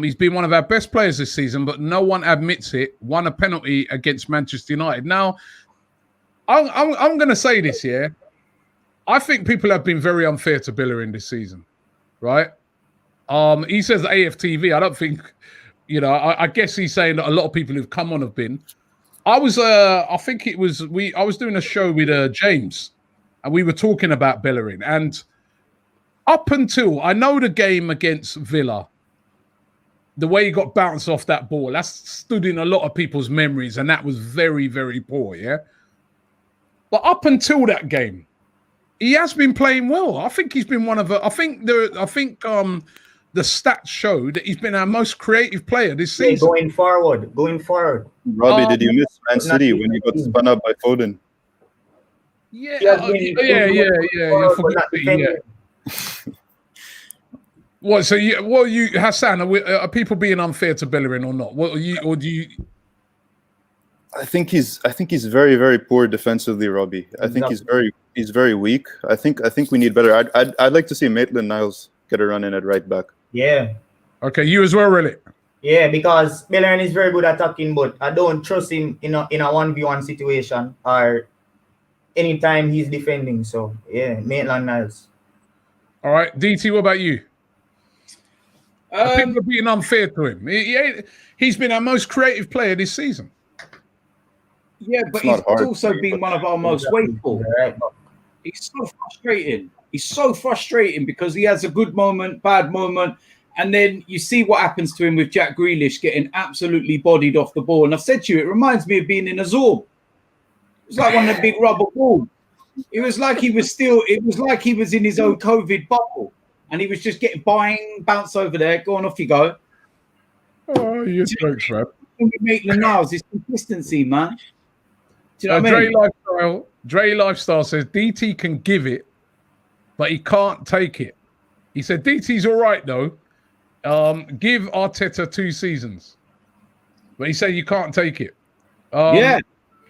He's been one of our best players this season, but no one admits it. Won a penalty against Manchester United. Now, I'm going to say this here. I think people have been very unfair to Bellerin this season, right? He says AFTV. I don't think, I guess he's saying that a lot of people who've come on have been. I was doing a show with James, and we were talking about Bellerin. And up until I know the game against Villa, the way he got bounced off that ball, that's stood in a lot of people's memories, and that was very, very poor, yeah? But up until that game, he has been playing well. I think he's been one of the. I think the stats show that he's been our most creative player this season. Going forward. Robbie, did you miss Man City when he got spun up by Foden? Yeah. You forgot that, yeah. What? So Hassan? Are people being unfair to Bellerin or not? Do you? I think he's very, very poor defensively, Robbie. I think he's very weak. I think we need better. I'd like to see Maitland-Niles get a run in at right back. Yeah. Okay, you as well, really. Yeah, because Bellerin is very good at attacking, but I don't trust him in a 1v1 situation or anytime he's defending. So yeah, Maitland-Niles. All right, DT, what about you? People are being unfair to him. He's been our most creative player this season. Yeah, but he's also been one of our most wasteful. He's so frustrating. He's so frustrating because he has a good moment, bad moment, and then you see what happens to him with Jack Grealish getting absolutely bodied off the ball. And I've said to you, it reminds me of being in a Zorb. It was like one of the big rubber balls. It was like he was in his own COVID bubble. And he was just getting bounce over there, go on, off you go. Oh, you're jokes, man. Maitland-Niles, it's consistency, man. Do you know what I mean? Dre Lifestyle says DT can give it, but he can't take it. He said DT's all right though. Give Arteta 2 seasons, but he said you can't take it. Yeah,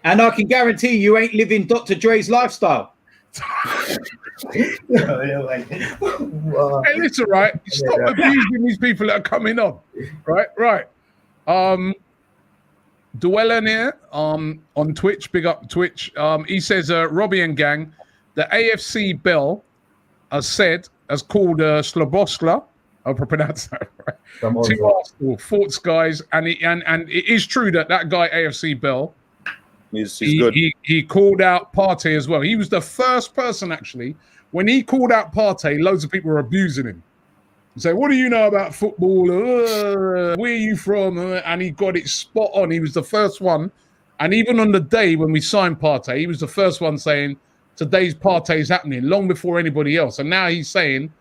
and I can guarantee you ain't living Dr. Dre's lifestyle. Hey, it's all right. Stop abusing these people that are coming on. Right. Dwellenier on Twitch, big up Twitch. He says, Robbie and gang, the AFC Bell has called Sloboska, I'll pronounce that right, to Arsenal, Thoughts guys, and it is true that guy AFC Bell, he's good. He called out Partey as well. He was the first person, actually, when he called out Partey, loads of people were abusing him. Say, what do you know about football? Where are you from? And he got it spot on. He was the first one. And even on the day when we signed Partey, he was the first one saying, today's Partey is happening, long before anybody else. And now he's saying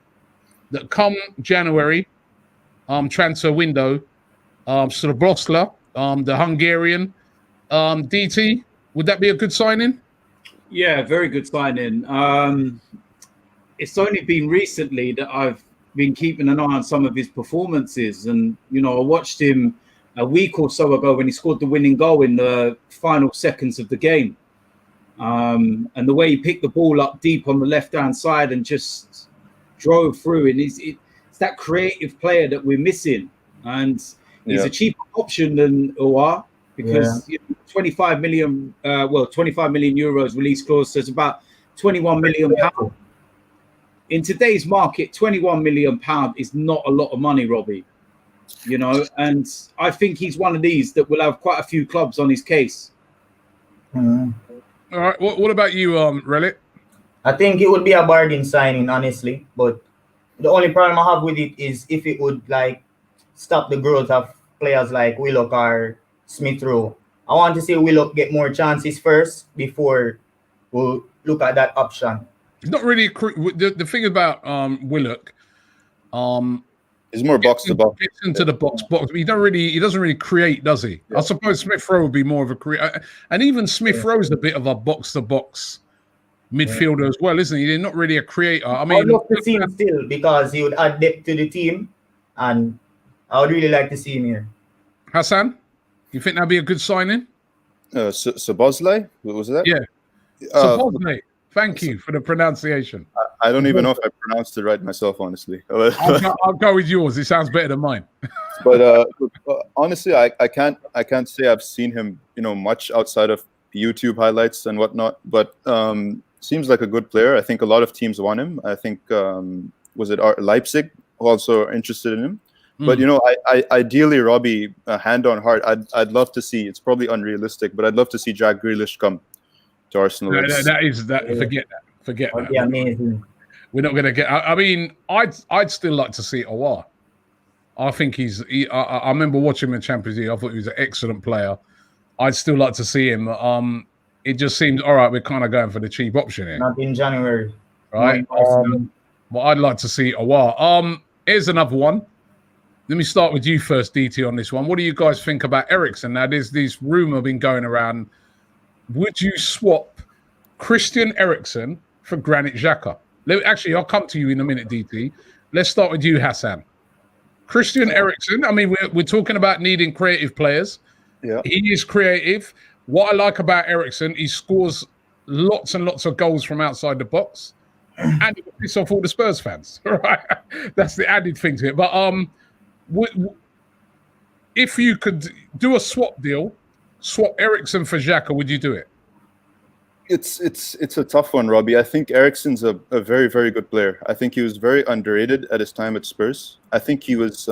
that come January, transfer window, Sloboska, the Hungarian, DT, would that be a good signing? Yeah, very good signing. It's only been recently that I've been keeping an eye on some of his performances, and I watched him a week or so ago when he scored the winning goal in the final seconds of the game, and the way he picked the ball up deep on the left-hand side and just drove through, and it's that creative player that we're missing, and he's a cheaper option than Oar because 25 million euros release clause says about 21 million pounds. In today's market, 21 million pounds is not a lot of money, Robbie. And I think he's one of these that will have quite a few clubs on his case. All right. What about you, Relic? I think it would be a bargain signing, honestly. But The only problem I have with it is if it would like stop the growth of players like Willock or Smith Rowe. I want to see Willock get more chances first before we'll look at that option. It's not really the thing about Willock. He's more box to box. Gets into the box. He doesn't really create, does he? Yeah. I suppose Smith Rowe would be more of a creator, and even Smith Rowe's a bit of a box to box midfielder as well, isn't he? He's not really a creator. I mean, I'd love to see him still because he would add depth to the team, and I would really like to see him here. Hassan, you think that'd be a good signing? Sabozlai, was that? Yeah, Sabozlai. Thank you for the pronunciation. I don't even know if I pronounced it right myself, honestly. I'll go with yours. It sounds better than mine. But honestly, I can't say I've seen him, much outside of YouTube highlights and whatnot. But seems like a good player. I think a lot of teams want him. I think was it Leipzig also are interested in him. But I ideally, Robbie, hand on heart, I'd love to see. It's probably unrealistic, but I'd love to see Jack Grealish come to Arsenal. Forget that. Yeah, amazing. We're not going to get. I mean, I'd still like to see Aouar. I think I remember watching him in Champions League. I thought he was an excellent player. I'd still like to see him. It just seems all right. We're kind of going for the cheap option here. Not in January, right? But I'd like to see Aouar. Here's another one. Let me start with you first, DT, on this one. What do you guys think about Eriksen? Now, there's this rumor been going around. Would you swap Christian Eriksen for Granit Xhaka? Actually, I'll come to you in a minute, DT. Let's start with you, Hassan. Christian Eriksen, I mean, we're talking about needing creative players. Yeah. He is creative. What I like about Eriksen, he scores lots and lots of goals from outside the box. And it will piss off all the Spurs fans, right? That's the added thing to it. But if you could do a swap deal, swap Eriksen for Xhaka, would you do it? It's a tough one, Robbie. I think Eriksen's a very, very good player. I think he was very underrated at his time at Spurs. I think he was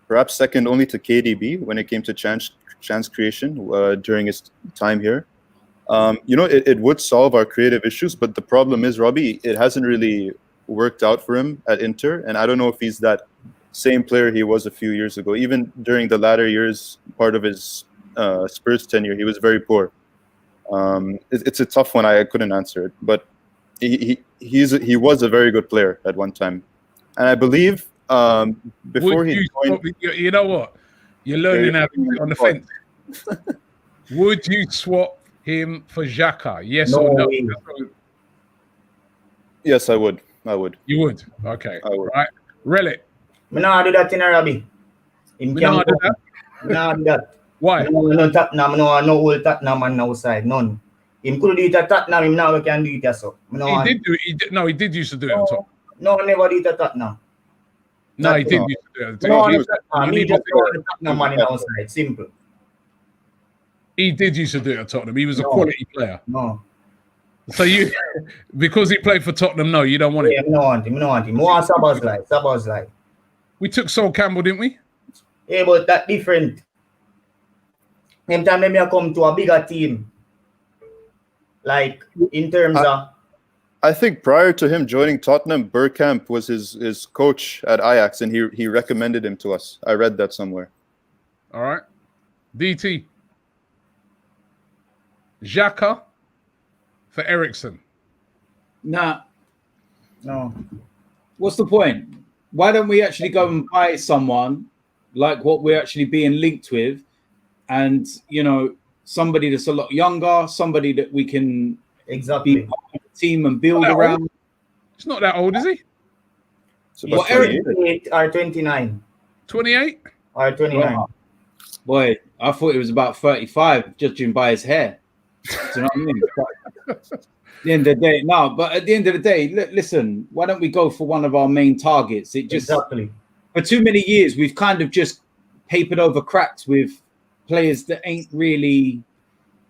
perhaps second only to KDB when it came to chance creation during his time here. It would solve our creative issues, but the problem is, Robbie, it hasn't really worked out for him at Inter, and I don't know if he's that same player he was a few years ago. Even during the latter years, part of his Spurs tenure, he was very poor. It's a tough one. I couldn't answer it, but he was a very good player at one time, and I believe before he joined. You know what? You're learning how to be on the fence. Would you swap him for Xhaka? Yes or no? Yes, I would. You would? Okay. I would. Right. Relic. Me not do that in Arabi. Not do that. Why? No Tottenham, no old Tottenham and outside, none. Him could do it at Tottenham, him now can do it so. He did do it. He did used to do it on top. No, never did it at Tottenham. No, he did used to do it. He just the Tottenham man in outside, simple. He did used to do it at Tottenham. He was a quality player. No. So you, because he played for Tottenham, no, you don't want him. Yeah, I don't want him. More Sabozlai. We took Sol Campbell, didn't we? Yeah, but that different. Same time, let me come to a bigger team. Like, in terms of... I think prior to him joining Tottenham, Bergkamp was his coach at Ajax, and he recommended him to us. I read that somewhere. All right. DT. Xhaka for Eriksen. Nah. No. What's the point? Why don't we actually go and buy someone like what we're actually being linked with, and somebody that's a lot younger, somebody that we can be part of the team and build around. Old. He's not that old, is he? So Eric 28 or 29. 28 or 29. Boy, I thought he was about 35, judging by his hair. Do you know what I mean? At the end of the day, no. But at the end of the day, listen. Why don't we go for one of our main targets? It just for too many years we've kind of just papered over cracks with players that ain't really.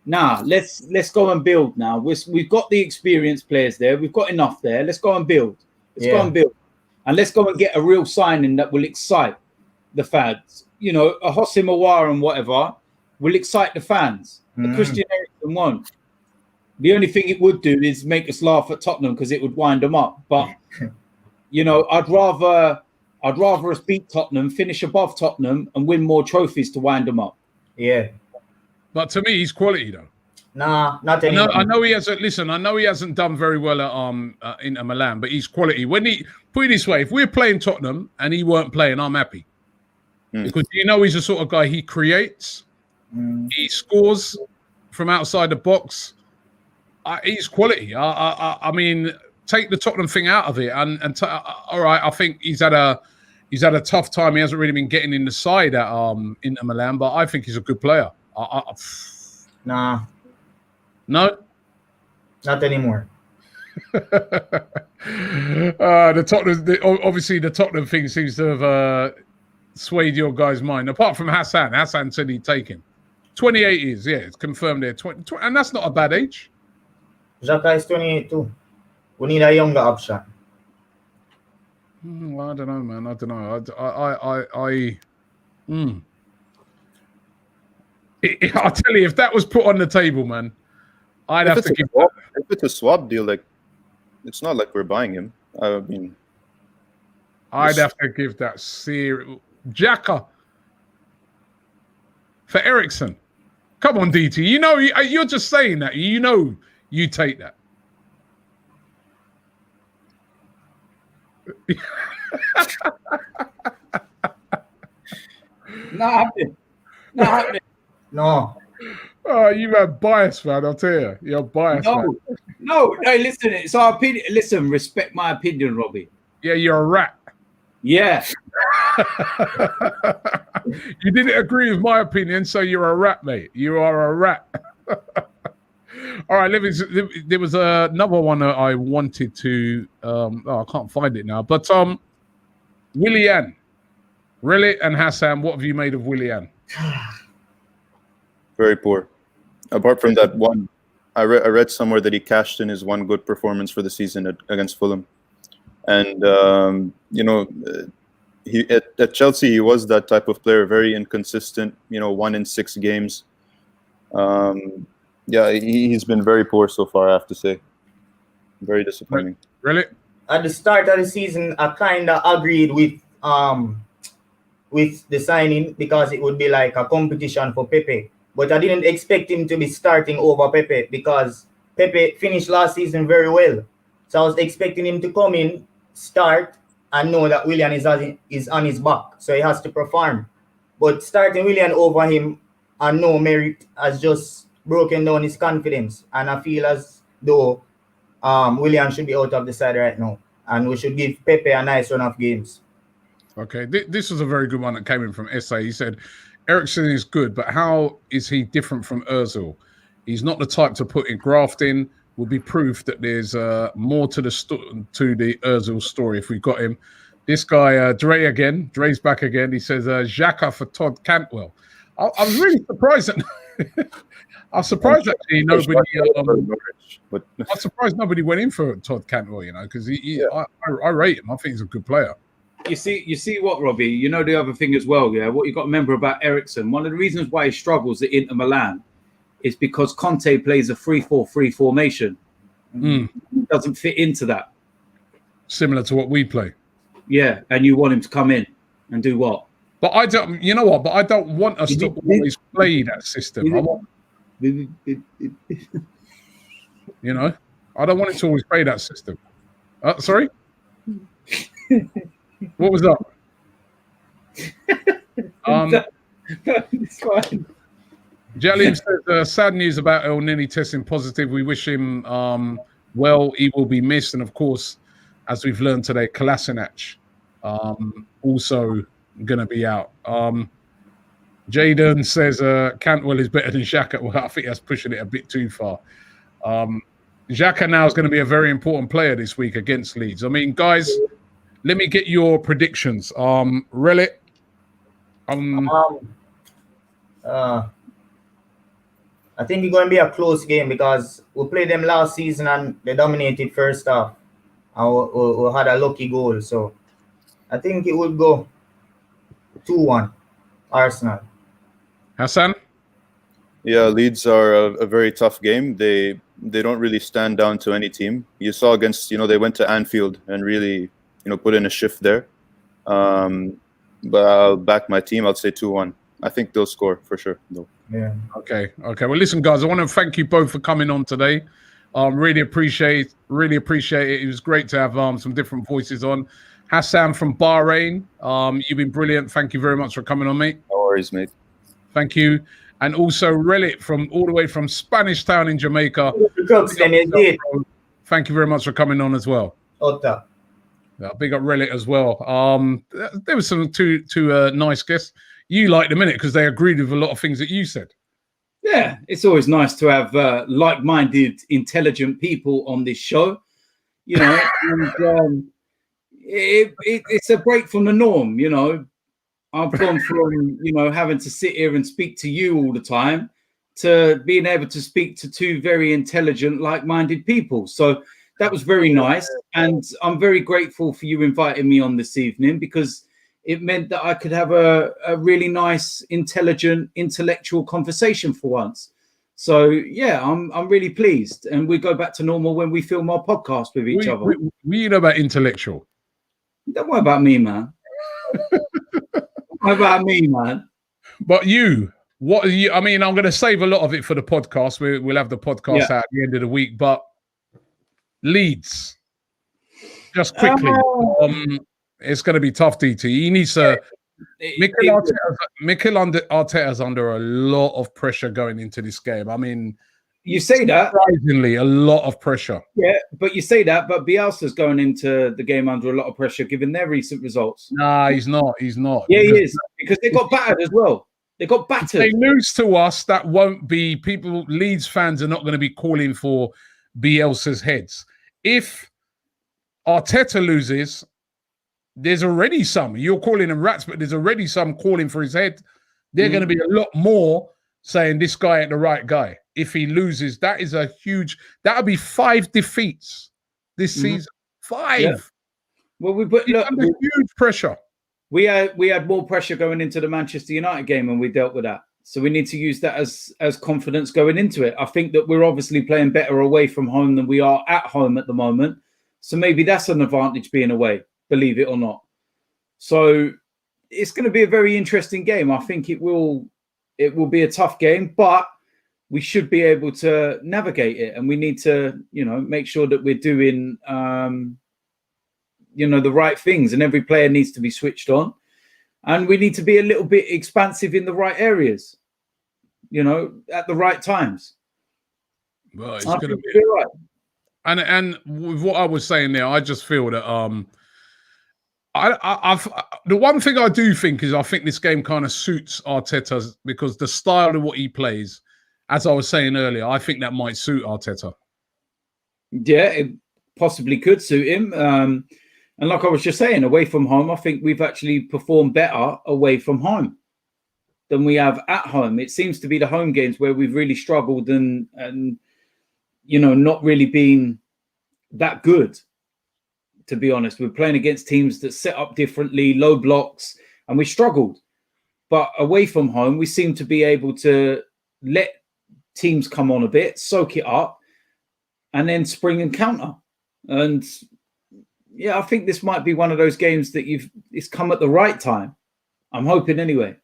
Nah, let's go and build now. We've got the experienced players there. We've got enough there. Let's go and build. And let's go and get a real signing that will excite the fans. A Hossim Aouar and whatever will excite the fans. The Christian Eriksen won't. The only thing it would do is make us laugh at Tottenham because it would wind them up. But You know, I'd rather us beat Tottenham, finish above Tottenham, and win more trophies to wind them up. Yeah. But to me, he's quality though. Nah, not anymore. I know he hasn't. Listen, I know he hasn't done very well at Inter Milan, but he's quality. When he put it this way, if we're playing Tottenham and he weren't playing, I'm happy because you know he's the sort of guy he creates, he scores from outside the box. He's quality. I mean, take the Tottenham thing out of it, and all right. I think he's had a tough time. He hasn't really been getting in the side at Inter Milan, but I think he's a good player. Nah. No, not anymore. The Tottenham, obviously, the Tottenham thing seems to have swayed your guy's mind. Apart from Hassan, Hassan said he'd take him. 28 years, yeah, it's confirmed there. 20, and that's not a bad age. Xhaka is 28 too. We need a younger option. Well, I don't know, man. I don't know. I'll tell you, if that was put on the table, man, I'd have to give. If it's a swap deal, like it's not like we're buying him. I mean, I'd have to give that serious Xhaka for Eriksen. Come on, DT. You know, you're just saying that. You know, you take that. Not happening. No. Oh, you have bias, man. I'll tell you. You're biased, man. No, listen, it's our opinion. Listen, respect my opinion, Robbie. Yeah, you're a rat. Yeah. You didn't agree with my opinion, so you're a rat, mate. You are a rat. All right, there was another one that I wanted to I can't find it now. But Willian. Really, and Hassan, what have you made of Willian? Very poor. Apart from that one, I read somewhere that he cashed in his one good performance for the season against Fulham. And you know, he at Chelsea he was that type of player, very inconsistent. You know, 1 in 6 games. Yeah, he's been very poor so far. I have to say, very disappointing. Really? At the start of the season, I kind of agreed with the signing because it would be like a competition for Pepe. But I didn't expect him to be starting over Pepe because Pepe finished last season very well. So I was expecting him to come in, start, and know that Willian is on his back. So he has to perform. But starting Willian over him and no merit has just broken down his confidence. And I feel as though Willian should be out of the side right now. And we should give Pepe a nice run of games. Okay, this was a very good one that came in from SA. He said, Eriksen is good, but how is he different from Ozil? He's not the type to put in graft in. Will be proof that there's more to the Ozil story if we got him. This guy, Dre's back again. He says, Xhaka for Todd Cantwell. I was really surprised that I'm surprised actually nobody. I'm surprised nobody went in for Todd Cantwell, you know, because I rate him. I think he's a good player. You see what, Robbie? You know the other thing as well, yeah. What you got to remember about Eriksen, one of the reasons why he struggles at Inter Milan is because Conte plays a 3-4-3 formation. He doesn't fit into that. Similar to what we play. Yeah, and you want him to come in and do what? But I don't. You know what? But I don't want us to always play that system. You know, I don't want it to always play that system. Sorry. What was that? It's fine. Jalim says, sad news about El Nini testing positive. We wish him well. He will be missed. And of course, as we've learned today, Kolasinac also going to be out. Jaden says Cantwell is better than Xhaka. Well, I think that's pushing it a bit too far. Xhaka now is going to be a very important player this week against Leeds. I mean, guys, let me get your predictions. Really? I think it's going to be a close game because we played them last season and they dominated first half. And we had a lucky goal. So I think it would go 2-1 Arsenal. Hassan? Yeah, Leeds are a very tough game. They don't really stand down to any team. You saw against, they went to Anfield and really put in a shift there. But I'll back my team. I'll say 2-1. I think they'll score for sure, though. Yeah. Okay. Well, listen, guys, I want to thank you both for coming on today. Really appreciate it. It was great to have some different voices on. Hassan from Bahrain, you've been brilliant. Thank you very much for coming on, mate. No worries, mate. Thank you. And also Relit all the way from Spanish Town in Jamaica. Thank you very much for coming on as well. Otta. Yeah, big up Relit as well. There was some two nice guests. You liked them, innit? Because they agreed with a lot of things that you said. Yeah, it's always nice to have like-minded, intelligent people on this show. And, it's a break from the norm. I've gone from having to sit here and speak to you all the time to being able to speak to two very intelligent, like-minded people. So that was very nice, and I'm very grateful for you inviting me on this evening, because it meant that I could have a really nice, intelligent, intellectual conversation for once. So yeah, I'm really pleased, and we go back to normal when we film our podcast with each other. We know about intellectual. Don't worry about me, man. What about me, man? But what are you? I mean, I'm going to save a lot of it for the podcast. We'll have the podcast out at the end of the week. But Leeds, just quickly, it's going to be tough, DT. He needs to. Mikel Arteta's under a lot of pressure going into this game. I mean, you say that surprisingly, a lot of pressure. Yeah, but you say that, but Bielsa's going into the game under a lot of pressure, given their recent results. Nah, he's not. He's not. Yeah, he is, because they got battered as well. They got battered. If they lose to us, that won't be people. Leeds fans are not going to be calling for Bielsa's heads. If Arteta loses, there's already some. You're calling them rats, but there's already some calling for his head. They're going to be a lot more saying this guy ain't the right guy. If he loses, that is a huge. That'll be 5 defeats this season. 5. Yeah. Well, under huge pressure. We had more pressure going into the Manchester United game, and we dealt with that. So we need to use that as confidence going into it. I think that we're obviously playing better away from home than we are at home at the moment. So maybe that's an advantage being away, believe it or not. So it's going to be a very interesting game. I think it will be a tough game, but we should be able to navigate it. And we need to, make sure that we're doing, the right things, and every player needs to be switched on, and we need to be a little bit expansive in the right areas, at the right times. Well, it's going to be right. And with what I was saying there, I just feel that the one thing I do think is I think this game kind of suits Arteta, because the style of what he plays, as I was saying earlier, I think that might suit Arteta. Yeah, it possibly could suit him. And like I was just saying, away from home, I think we've actually performed better away from home than we have at home. It seems to be the home games where we've really struggled and not really been that good, to be honest. We're playing against teams that set up differently, low blocks, and we struggled. But away from home, we seem to be able to let teams come on a bit, soak it up, and then spring and counter. And yeah, I think this might be one of those games that it's come at the right time. I'm hoping anyway.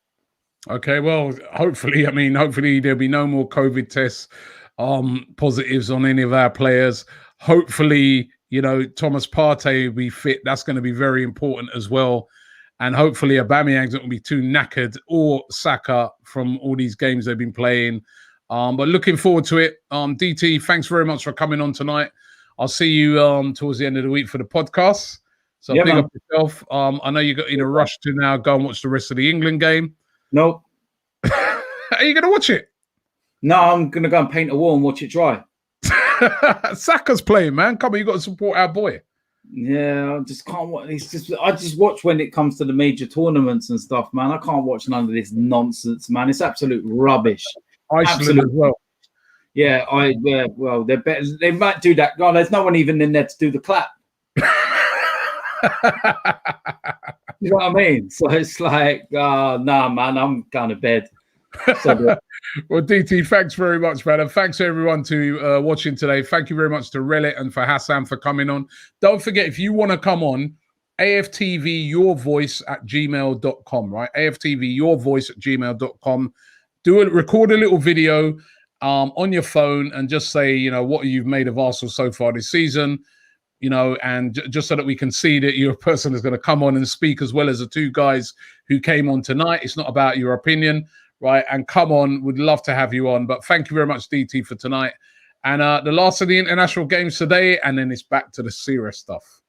Okay, well, hopefully there'll be no more COVID tests, positives on any of our players. Hopefully, Thomas Partey will be fit. That's going to be very important as well. And hopefully Aubameyang's not going to be too knackered, or Saka, from all these games they've been playing. But looking forward to it. DT, thanks very much for coming on tonight. I'll see you towards the end of the week for the podcast. So big up yourself. I know you got in a rush to now go and watch the rest of the England game. Nope. Are you going to watch it? No, I'm going to go and paint a wall and watch it dry. Saka's playing, man. Come on, you got to support our boy. Yeah, I just can't watch. I just watch when it comes to the major tournaments and stuff, man. I can't watch none of this nonsense, man. It's absolute rubbish. Iceland as well. Yeah, well, they're better. They might do that. God, there's no one even in there to do the clap. You know what I mean? So it's like, nah, man, I'm going to bed. So, well, DT, thanks very much, man. And thanks everyone to watching today. Thank you very much to Relit and for Hassan for coming on. Don't forget, if you want to come on, AFTVyourvoice@gmail.com, right? AFTVyourvoice@gmail.com. Record a little video on your phone and just say, you know, what you've made of Arsenal so far this season, you know, and just so that we can see that you're a person who's going to come on and speak as well as the two guys who came on tonight. It's not about your opinion, right? And come on, we'd love to have you on. But thank you very much, DT, for tonight. And the last of the international games today, and then it's back to the serious stuff.